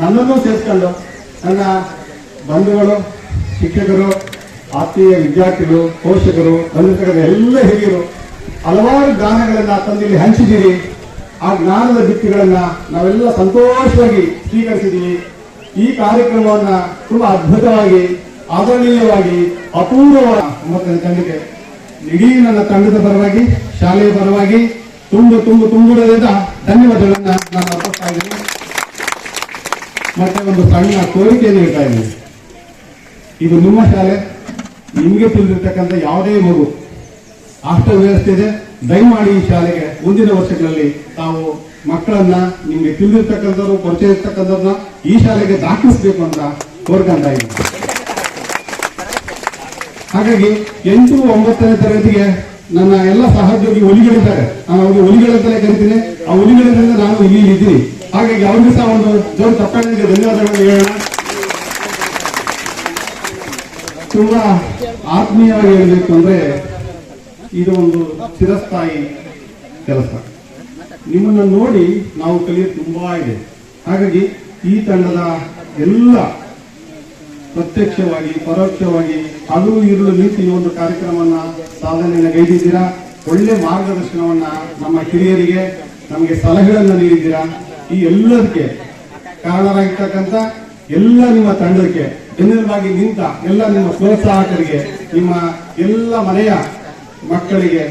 ನನ್ನನ್ನು ಸೇರಿಸ್ಕೊಂಡು ನನ್ನ ಬಂಧುಗಳು, ಶಿಕ್ಷಕರು, ಆತ್ಮೀಯ ವಿದ್ಯಾರ್ಥಿಗಳು, ಪೋಷಕರು, ಬಂಧುಗಳ ಎಲ್ಲ ಹಿರಿಯರು ಹಲವಾರು ಜ್ಞಾನಗಳನ್ನ ತಂದಿಲ್ಲಿ ಹಂಚಿದ್ದೀರಿ. ಆ ಜ್ಞಾನದ ದಿಕ್ಕುಗಳನ್ನ ನಾವೆಲ್ಲ ಸಂತೋಷವಾಗಿ ಸ್ವೀಕರಿಸಿದ್ದೀವಿ. ಈ ಕಾರ್ಯಕ್ರಮವನ್ನ ತುಂಬಾ ಅದ್ಭುತವಾಗಿ, ಆದರಣೀಯವಾಗಿ, ಅಪೂರ್ವವಾಗಿ ಮತ್ತೆ ತಂಡಕ್ಕೆ ಇಡೀ ನನ್ನ ತಂಡದ ಪರವಾಗಿ, ಶಾಲೆಯ ಪರವಾಗಿ ತುಂಬುವುದರಿಂದ ಧನ್ಯವಾದಗಳನ್ನ ನಾನು ಅರ್ಪಿಸ್ತಾ ಇದ್ದೀನಿ. ಮತ್ತೆ ಒಂದು ಸಣ್ಣ ಕೋರಿಕೆಯನ್ನು ಹೇಳ್ತಾ ಇದ್ದೀನಿ. ಇದು ನಿಮ್ಮ ಶಾಲೆ, ನಿಮಗೆ ತಿಳಿದಿರ್ತಕ್ಕಂಥ ಯಾವುದೇ ಮಗು ಹಾಸ್ಟೆಲ್ ವ್ಯವಸ್ಥೆ ಇದೆ. ದಯಮಾಡಿ ಈ ಶಾಲೆಗೆ ಮುಂದಿನ ವರ್ಷಗಳಲ್ಲಿ ತಾವು ಮಕ್ಕಳನ್ನ ನಿಮ್ಗೆ ತಿಳಿದಿರ್ತಕ್ಕಂಥವ್ರು, ಪರಿಚಯ ಇರ್ತಕ್ಕಂಥವ್ರನ್ನ ಈ ಶಾಲೆಗೆ ದಾಖಲಿಸಬೇಕು ಅಂತ ಕೋರ್ಕೊಂತ ಇದ್ದೀನಿ. ಹಾಗಾಗಿ 8, 9ನೇ ತರಗತಿಗೆ ನನ್ನ ಎಲ್ಲ ಸಹೋದ್ಯೋಗಿ ಹುಲಿಗಳಿದ್ದಾರೆ. ನಾನು ಅವ್ರಿಗೆ ಹುಲಿಗಳಂತಲೇ ಕರಿತೀನಿ. ಆ ಹುಲಿಗಳಿಂದ ನಾನು ಇಲ್ಲಿ ಇದ್ದೀನಿ. ಹಾಗಾಗಿ ಅವ್ರಿಗೂ ಸಹ ಒಂದು ಜೋರು ತಪ್ಪಾಗಿ ಧನ್ಯವಾದಗಳನ್ನು ಹೇಳೋಣ. ತುಂಬಾ ಆತ್ಮೀಯವಾಗಿ ಹೇಳಬೇಕು ಅಂದ್ರೆ ಇದು ಒಂದು ಚಿರಸ್ಥಾಯಿ ಕೆಲಸ. ನಿಮ್ಮನ್ನು ನೋಡಿ ನಾವು ಕಲಿಯೋದು ತುಂಬಾ ಇದೆ. ಹಾಗಾಗಿ ಈ ತಂಡದ ಎಲ್ಲ ಪ್ರತ್ಯಕ್ಷವಾಗಿ, ಪರೋಕ್ಷವಾಗಿ ಹಲವು ಇರುಳು ನಿಂತು ಈ ಒಂದು ಕಾರ್ಯಕ್ರಮವನ್ನ ಸಾಧನೆಯನ್ನು ಗೈದಿದ್ದೀರಾ. ಒಳ್ಳೆ ಮಾರ್ಗದರ್ಶನವನ್ನ ನಮ್ಮ ಹಿರಿಯರಿಗೆ ನಮಗೆ ಸಲಹೆಗಳನ್ನು ನೀಡಿದ್ದೀರಾ. ಈ ಎಲ್ಲದಕ್ಕೆ ಕಾರಣರಾಗಿರ್ತಕ್ಕಂಥ ಎಲ್ಲ ನಿಮ್ಮ ತಂಡಕ್ಕೆ, ಬೆನ್ನೆಲುಬಾಗಿ ನಿಂತ ಎಲ್ಲ ನಿಮ್ಮ ಪ್ರೋತ್ಸಾಹಕರಿಗೆ, ನಿಮ್ಮ ಎಲ್ಲ ಮನೆಯ ಮಕ್ಕಳಿಗೆ,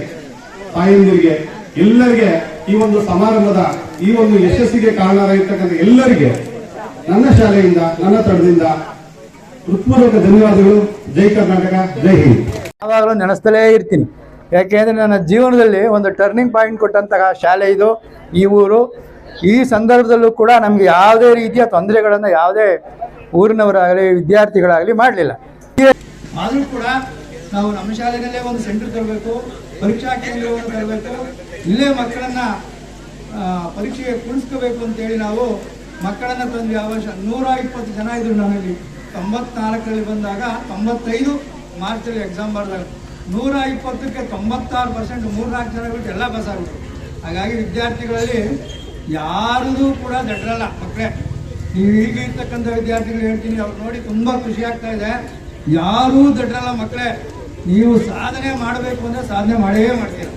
ತಾಯಂದಿರಿಗೆ, ಎಲ್ಲರಿಗೆ ಈ ಒಂದು ಸಮಾರಂಭದ ಈ ಒಂದು ಯಶಸ್ಸಿಗೆ ಕಾರಣರಾಗಿರ್ತಕ್ಕಂಥ ಎಲ್ಲರಿಗೆ ನನ್ನ ಶಾಲೆಯಿಂದ, ನನ್ನ ತಂಡದಿಂದ ಹೃತ್ಪೂರ್ವಕ ಧನ್ಯವಾದಗಳು. ಜೈ ಕರ್ನಾಟಕ, ಜೈ ಹಿಂದ್. ಯಾವಾಗಲೂ ನೆನೆಸ್ತಲೇ ಇರ್ತೀನಿ. ಯಾಕೆಂದರೆ ನನ್ನ ಜೀವನದಲ್ಲಿ ಒಂದು ಟರ್ನಿಂಗ್ ಪಾಯಿಂಟ್ ಕೊಟ್ಟಂತಹ ಶಾಲೆ ಇದು, ಈ ಊರು. ಈ ಸಂದರ್ಭದಲ್ಲೂ ಕೂಡ ನಮಗೆ ಯಾವುದೇ ರೀತಿಯ ತೊಂದರೆಗಳನ್ನು ಯಾವುದೇ ಊರಿನವರಾಗಲಿ ವಿದ್ಯಾರ್ಥಿಗಳಾಗಲಿ ಮಾಡಲಿಲ್ಲ. ಆದರೂ ಕೂಡ ನಾವು ನಮ್ಮ ಶಾಲೆಯಲ್ಲೇ ಒಂದು ಸೆಂಟರ್ ತರಬೇಕು, ಪರೀಕ್ಷಾ ಕೇಂದ್ರವನ್ನು ತರಬೇಕು, ಇಲ್ಲೇ ಮಕ್ಕಳನ್ನು ಪರೀಕ್ಷೆಗೆ ಕುಣಿಸ್ಕೋಬೇಕು ಅಂತೇಳಿ ನಾವು ಮಕ್ಕಳನ್ನು ತಂದು ಅವಶ್ಯ 120 ಜನ ಇದ್ರು ನಮ್ಮಲ್ಲಿ. 94ರಲ್ಲಿ ಬಂದಾಗ 95 ಮಾರ್ಚಲ್ಲಿ ಎಕ್ಸಾಮ್ ಬರೆದಾಗ 120ಕ್ಕೆ 96%, 3-4 ಜನ ಬಿಟ್ಟು ಎಲ್ಲ ಪಾಸ್ ಆಗ್ಬಿಟ್ರು. ಹಾಗಾಗಿ ವಿದ್ಯಾರ್ಥಿಗಳಲ್ಲಿ ಯಾರೂ ಕೂಡ ದಡ್ರಲ್ಲ ಮಕ್ಕಳೇ. ನೀವು ಈಗ ಇರ್ತಕ್ಕಂಥ ವಿದ್ಯಾರ್ಥಿಗಳು ಹೇಳ್ತೀನಿ, ಅವ್ರು ನೋಡಿ ತುಂಬ ಖುಷಿ ಆಗ್ತಾ ಇದೆ. ಯಾರೂ ದಡ್ರಲ್ಲ ಮಕ್ಕಳೇ. ನೀವು ಸಾಧನೆ ಮಾಡಬೇಕು ಅಂದರೆ ಸಾಧನೆ ಮಾಡೇ ಮಾಡ್ತೀರ.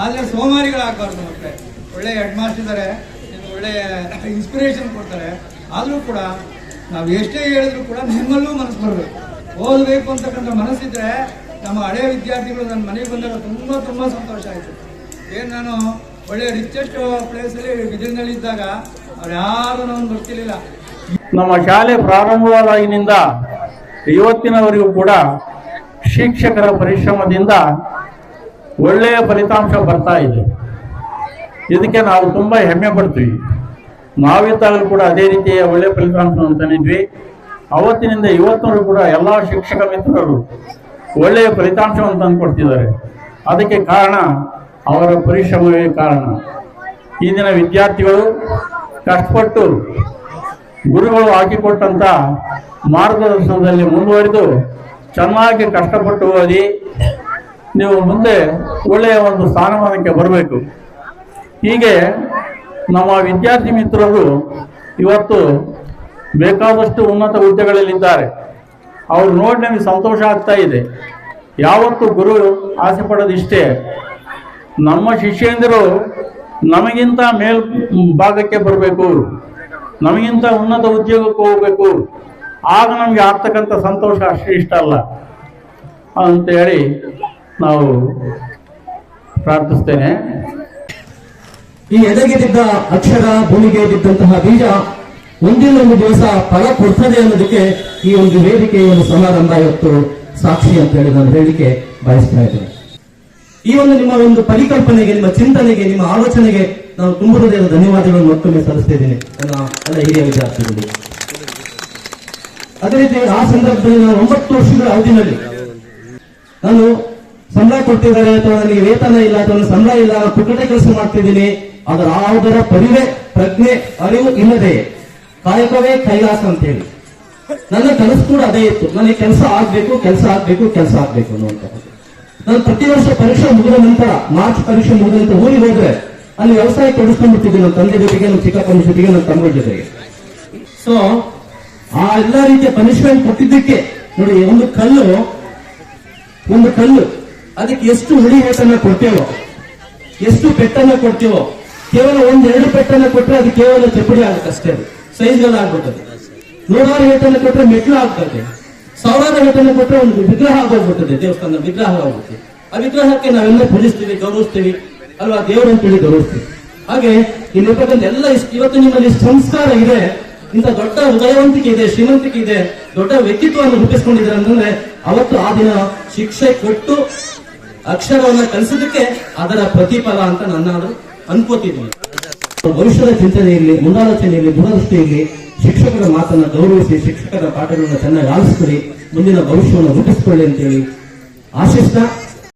ಆದರೆ ಸೋಮಾರಿಗಳಾಗಬಾರ್ದು ಮಕ್ಕಳೇ. ಒಳ್ಳೆ ಹೆಡ್ ಮಾಸ್ಟರ್ ಇದ್ದಾರೆ, ಒಳ್ಳೆ ಇನ್ಸ್ಪಿರೇಷನ್ ಕೊಡ್ತಾರೆ. ಆದರೂ ಕೂಡ ನಾವು ಎಷ್ಟೇ ಹೇಳಿದ್ರು ಕೂಡ ನಿಮ್ಮಲ್ಲೂ ಮನಸ್ಸು ಬರಬೇಕು, ಓದಬೇಕು ಅಂತಕ್ಕಂಥ ಮನಸ್ಸಿದ್ರೆ. ನಮ್ಮ ಹಳೆಯ ವಿದ್ಯಾರ್ಥಿಗಳು ನನ್ನ ಮನೆಗೆ ಬಂದಾಗ ತುಂಬ ಸಂತೋಷ ಆಯಿತು. ಏನು ನಾನು ಒಳ್ಳೆ ರಿಚೆಸ್ಟ್ ಪ್ಲೇಸಲ್ಲಿ ಬಿದಿರಿನಲ್ಲಿ ಇದ್ದಾಗ ಅವ್ರು ಯಾರು ನಾವು ಗೊತ್ತಿರಲಿಲ್ಲ. ನಮ್ಮ ಶಾಲೆ ಪ್ರಾರಂಭವಾಗಿನಿಂದ ಇವತ್ತಿನವರೆಗೂ ಕೂಡ ಶಿಕ್ಷಕರ ಪರಿಶ್ರಮದಿಂದ ಒಳ್ಳೆಯ ಫಲಿತಾಂಶ ಬರ್ತಾ ಇದೆ. ಇದಕ್ಕೆ ನಾವು ತುಂಬ ಹೆಮ್ಮೆ ಪಡ್ತೀವಿ. ನಾವಿದ್ದಾಗಲೂ ಕೂಡ ಅದೇ ರೀತಿಯ ಒಳ್ಳೆಯ ಫಲಿತಾಂಶವನ್ನು ತಂದಿದ್ವಿ. ಅವತ್ತಿನಿಂದ ಇವತ್ತಿನವರೆಗೂ ಕೂಡ ಎಲ್ಲ ಶಿಕ್ಷಕ ಮಿತ್ರರು ಒಳ್ಳೆಯ ಫಲಿತಾಂಶವನ್ನು ತಂದು ಕೊಡ್ತಿದ್ದಾರೆ. ಅದಕ್ಕೆ ಕಾರಣ ಅವರ ಪರಿಶ್ರಮವೇ ಕಾರಣ. ಇಂದಿನ ವಿದ್ಯಾರ್ಥಿಗಳು ಕಷ್ಟಪಟ್ಟು ಗುರುಗಳು ಹಾಕಿಕೊಟ್ಟಂಥ ಮಾರ್ಗದರ್ಶನದಲ್ಲಿ ಮುಂದುವರಿದು ಚೆನ್ನಾಗಿ ಕಷ್ಟಪಟ್ಟು ಓದಿ ನೀವು ಮುಂದೆ ಒಳ್ಳೆಯ ಒಂದು ಸ್ಥಾನಮಾನಕ್ಕೆ ಬರಬೇಕು. ಹೀಗೆ ನಮ್ಮ ವಿದ್ಯಾರ್ಥಿ ಮಿತ್ರರು ಇವತ್ತು ಬೇಕಾದಷ್ಟು ಉನ್ನತ ಹುದ್ದೆಗಳಲ್ಲಿದ್ದಾರೆ. ಅವ್ರು ನೋಡಿ ನಮಗೆ ಸಂತೋಷ ಆಗ್ತಾ ಇದೆ. ಯಾವತ್ತು ಗುರು ಆಸೆ ಪಡೋದಿಷ್ಟೇ, ನಮ್ಮ ಶಿಷ್ಯಂದಿರು ನಮಗಿಂತ ಮೇಲ್ ಭಾಗಕ್ಕೆ ಬರಬೇಕು, ನಮಗಿಂತ ಉನ್ನತ ಉದ್ಯೋಗಕ್ಕೆ ಹೋಗಬೇಕು. ಆಗ ನಮಗೆ ಆಗ್ತಕ್ಕಂಥ ಸಂತೋಷ ಅಷ್ಟೇ ಇಷ್ಟ ಅಲ್ಲ ಅಂತೇಳಿ ನಾವು ಪ್ರಾರ್ಥಿಸ್ತೇನೆ. ಈ ಎದೆಗೆ ಬಿದ್ದ ಅಕ್ಷರ, ಭೂಮಿಗೆ ಬಿದ್ದಂತಹ ಬೀಜ ಒಂದಿಲ್ಲೊಂದು ದಿವಸ ಫಲ ಕೊಡ್ತದೆ ಅನ್ನೋದಕ್ಕೆ ಈ ಒಂದು ವೇದಿಕೆ, ಒಂದು ಸಮಾರಂಭ ಇವತ್ತು ಸಾಕ್ಷಿ ಅಂತ ಹೇಳಿ ನಾನು ಹೇಳಿಕೆ ಬಯಸ್ತಾ ಇದ್ದೇನೆ. ಈ ಒಂದು ನಿಮ್ಮ ಒಂದು ಪರಿಕಲ್ಪನೆಗೆ, ನಿಮ್ಮ ಚಿಂತನೆಗೆ, ನಿಮ್ಮ ಆಲೋಚನೆಗೆ ನಾನು ತುಂಬ ಹೃದಯದ ಧನ್ಯವಾದಗಳನ್ನು ಮತ್ತೊಮ್ಮೆ ಸಲ್ಲಿಸ್ತಾ ಇದ್ದೇನೆ ನನ್ನ ಎಲ್ಲ ಹಿರಿಯ ವಿದ್ಯಾರ್ಥಿಗಳಿಗೆ. ಅದೇ ರೀತಿ ಆ ಸಂದರ್ಭದಲ್ಲಿ ನಾನು 9 ವರ್ಷಗಳ ಅವಧಿನಲ್ಲಿ ನಾನು ಸಂಬಳ ಕೊಡ್ತಿದ್ದಾರೆ ಅಥವಾ ನನಗೆ ವೇತನ ಇಲ್ಲ ಅಥವಾ ಸಂಬಳ ಇಲ್ಲ, ಪುಕ್ಕಟೆ ಕೆಲಸ ಮಾಡ್ತಿದ್ದೀನಿ, ಅದರ ಯಾವುದರ ಪ್ರಜ್ಞೆ ಅರಿವು ಇಲ್ಲದೆ ಕಾಯಕವೇ ಕೈಲಾಸ ಅಂತ ಹೇಳಿ ನನ್ನ ಕನಸು ಕೂಡ ಅದೇ ಇತ್ತು. ನನಗೆ ಕೆಲಸ ಆಗ್ಬೇಕು ಅನ್ನುವಂಥದ್ದು. ನಾನು ಪ್ರತಿ ವರ್ಷ ಪರೀಕ್ಷೆ ಮುಗಿದ ನಂತರ, ಮಾರ್ಚ್ ಪರೀಕ್ಷೆ ಮುಗಿದ ನಂತರ ಊರಿಗೆ ಹೋದ್ರೆ ಅಲ್ಲಿ ವ್ಯವಸಾಯ ತೊಡಸ್ಕೊಂಡ್ಬಿಟ್ಟಿದ್ದೆ. ನನ್ನ ತಂದೆ ಜೊತೆಗೆ, ನನ್ನ ಚಿಕ್ಕಪ್ಪನ ಜೊತೆಗೆ, ನನ್ನ ತಮ್ಮಗಳ ಜೊತೆಗೆ. ಸೊ ಆ ಎಲ್ಲ ರೀತಿಯ ಪನಿಷ್ಮೆಂಟ್ ಕೊಟ್ಟಿದ್ದಕ್ಕೆ ನೋಡಿ, ಒಂದು ಕಲ್ಲು ಅದಕ್ಕೆ ಎಷ್ಟು ಹುಳಿ ಏಟನ್ನ ಕೊಡ್ತೇವೋ, ಎಷ್ಟು ಪೆಟ್ಟನ್ನ ಕೊಡ್ತೀವೋ, ಕೇವಲ 1-2 ಪೆಟ್ಟನ್ನ ಕೊಟ್ಟರೆ ಅದು ಕೇವಲ ಚಪ್ಪಡಿ ಆಗುತ್ತಷ್ಟೇ, ಅದು ಸೈಜ್ಗಳು ಆಗ್ಬಿಟ್ಟದೆ. 100 ಏಟನ್ನ ಕೊಟ್ಟರೆ ಮೆಟ್ಲು ಆಗ್ತದೆ, 1000 ಏಟನ್ನ ಕೊಟ್ಟರೆ ಒಂದು ವಿಗ್ರಹ ಆಗೋಗ್ಬಿಡ್ತದೆ, ದೇವಸ್ಥಾನದ ವಿಗ್ರಹ ಆಗುತ್ತೆ. ಆ ವಿಗ್ರಹಕ್ಕೆ ನಾವೆಲ್ಲ ಪೂಜಿಸ್ತೀವಿ, ಗೌರವಿಸ್ತೀವಿ ಅಲ್ವಾ, ದೇವರು ಅಂತೇಳಿ ಗೌರವಿಸ್ತೀವಿ. ಹಾಗೆ ಇಲ್ಲಿರ್ತಕ್ಕಂಥ ಎಲ್ಲ ಇವತ್ತು ನಿಮ್ಮಲ್ಲಿ ಸಂಸ್ಕಾರ ಇದೆ, ಇಂಥ ದೊಡ್ಡ ಹೃದಯವಂತಿಕೆ ಇದೆ, ಶ್ರೀಮಂತಿಕೆ ಇದೆ, ದೊಡ್ಡ ವ್ಯಕ್ತಿತ್ವವನ್ನು ರೂಪಿಸ್ಕೊಂಡಿದ್ದಾರೆ ಅಂತಂದ್ರೆ ಅವತ್ತು ಆ ದಿನ ಶಿಕ್ಷೆ ಕೊಟ್ಟು ಅಕ್ಷರವನ್ನ ಕಲಿಸೋದಕ್ಕೆ ಅದರ ಪ್ರತಿಫಲ ಅಂತ ನಾನು ಅನ್ಕೋತಿದ್ದೀನಿ. ಭವಿಷ್ಯದ ಚಿಂತನೆಯಲ್ಲಿ, ಮುಂದಾಲೋಚನೆಯಲ್ಲಿ, ದೂರದೃಷ್ಟಿಯಲ್ಲಿ ಶಿಕ್ಷಕರ ಮಾತನ್ನ ಗೌರವಿಸಿ, ಶಿಕ್ಷಕರ ಪಾಠಗಳನ್ನ ಚೆನ್ನಾಗಿ ಆಲಿಸ್ಕೊಳ್ಳಿ, ಮುಂದಿನ ಭವಿಷ್ಯವನ್ನು ರೂಪಿಸಿಕೊಳ್ಳಿ ಅಂತೇಳಿ ಆಶಿಸ್ತಾ